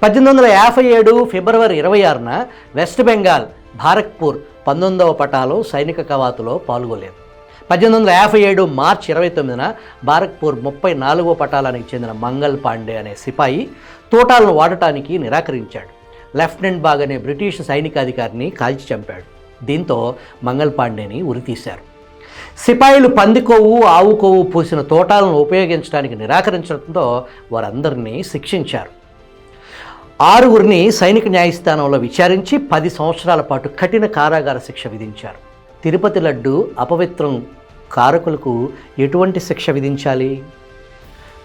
1857 ఫిబ్రవరి 26న west Bengal భారక్పూర్ 19వ పటాలో సైనిక కవాతులో పాల్గొలేదు. 1857 మార్చి 29న భారక్పూర్ 34వ పటాలానికి చెందిన మంగల్ పాండే అనే సిపాయి తోటాలను వాడటానికి నిరాకరించాడు. లెఫ్టినెంట్ బాగ్ అనే బ్రిటిష్ సైనికాధికారిని కాల్చి చంపాడు. దీంతో మంగల్ పాండేని ఉరితీశారు. సిపాయిలు పంది కొవ్వు, ఆవు కొవ్వు పూసిన తోటాలను ఉపయోగించడానికి నిరాకరించడంతో వారందరినీ శిక్షించారు. 6గురిని సైనిక న్యాయస్థానంలో విచారించి 10 సంవత్సరాల పాటు కఠిన కారాగార శిక్ష విధించారు. తిరుపతి లడ్డు అపవిత్రం కారకులకు ఎటువంటి శిక్ష విధించాలి?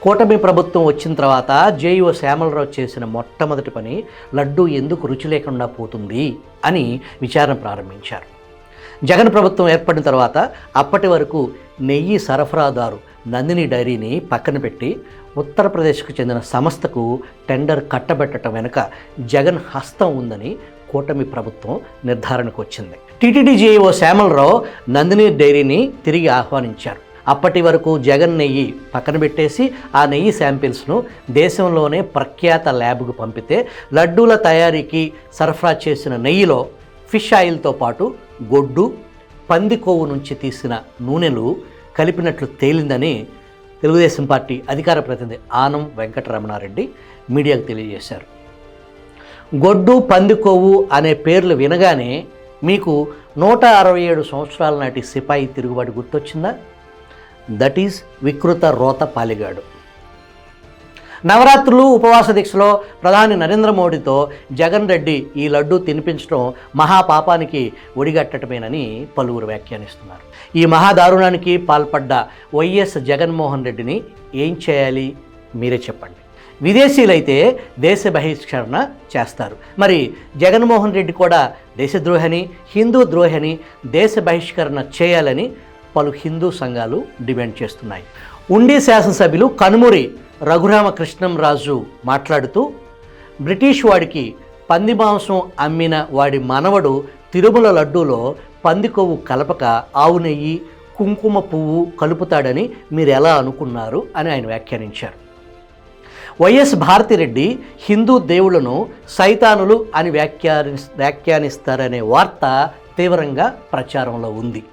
కూటమి ప్రభుత్వం వచ్చిన తర్వాత జేఈఓ శ్యామలరావు చేసిన మొట్టమొదటి పని లడ్డు ఎందుకు రుచి లేకుండా పోతుంది అని విచారణ ప్రారంభించారు. జగన్ ప్రభుత్వం ఏర్పడిన తర్వాత అప్పటి వరకు నెయ్యి సరఫరాదారు నందిని డైరీని పక్కన పెట్టి ఉత్తరప్రదేశ్కు చెందిన సంస్థకు టెండర్ కట్టబెట్టడం వెనుక జగన్ హస్తం ఉందని కూటమి ప్రభుత్వం నిర్ధారణకు వచ్చింది. టీటీడీ జేఈఓ శ్యామలరావు నందిని డైరీని తిరిగి ఆహ్వానించారు. అప్పటి వరకు జగన్ నెయ్యి పక్కన పెట్టేసి ఆ నెయ్యి శాంపిల్స్ను దేశంలోనే ప్రఖ్యాత ల్యాబ్కు పంపితే లడ్డూల తయారీకి సరఫరా చేసిన నెయ్యిలో ఫిష్ ఆయిల్తో పాటు గొడ్డు, పంది కొవ్వు నుంచి తీసిన నూనెలు కలిపినట్లు తేలిందని తెలుగుదేశం పార్టీ అధికార ప్రతినిధి ఆనం వెంకటరమణారెడ్డి మీడియాకు తెలియజేశారు. గొడ్డు, పంది కొవ్వు అనే పేర్లు వినగానే మీకు 167 సంవత్సరాల నాటి సిపాయి తిరుగుబాటు గుర్తొచ్చిందా? దట్ ఈజ్ వికృత రోత పాలిగాడు. నవరాత్రులు ఉపవాస దీక్షలో ప్రధాని నరేంద్ర మోడీతో జగన్ రెడ్డి ఈ లడ్డూ తినిపించడం మహాపాపానికి ఒడిగట్టడమేనని పలువురు వ్యాఖ్యానిస్తున్నారు. ఈ మహాదారుణానికి పాల్పడ్డ వైఎస్ జగన్మోహన్ రెడ్డిని ఏం చేయాలి మీరే చెప్పండి. విదేశీయులైతే దేశ బహిష్కరణ చేస్తారు. మరి జగన్మోహన్ రెడ్డి కూడా దేశద్రోహని, హిందూ ద్రోహని దేశ బహిష్కరణ చేయాలని పలు హిందూ సంఘాలు డిమాండ్ చేస్తున్నాయి. ఉండి శాసనసభ్యులు కనుమూరి రఘురామకృష్ణంరాజు మాట్లాడుతూ బ్రిటిష్ వాడికి పంది మాంసం అమ్మిన వాడి మనవడు తిరుమల లడ్డూలో పంది కొవ్వు కలపక ఆవు నెయ్యి, కుంకుమ పువ్వు కలుపుతాడని మీరు ఎలా అనుకున్నారు అని ఆయన వ్యాఖ్యానించారు. వైఎస్ భారతిరెడ్డి హిందూ దేవుళ్లను సైతానులు అని వ్యాఖ్యానిస్తారనే వార్త తీవ్రంగా ప్రచారంలో ఉంది.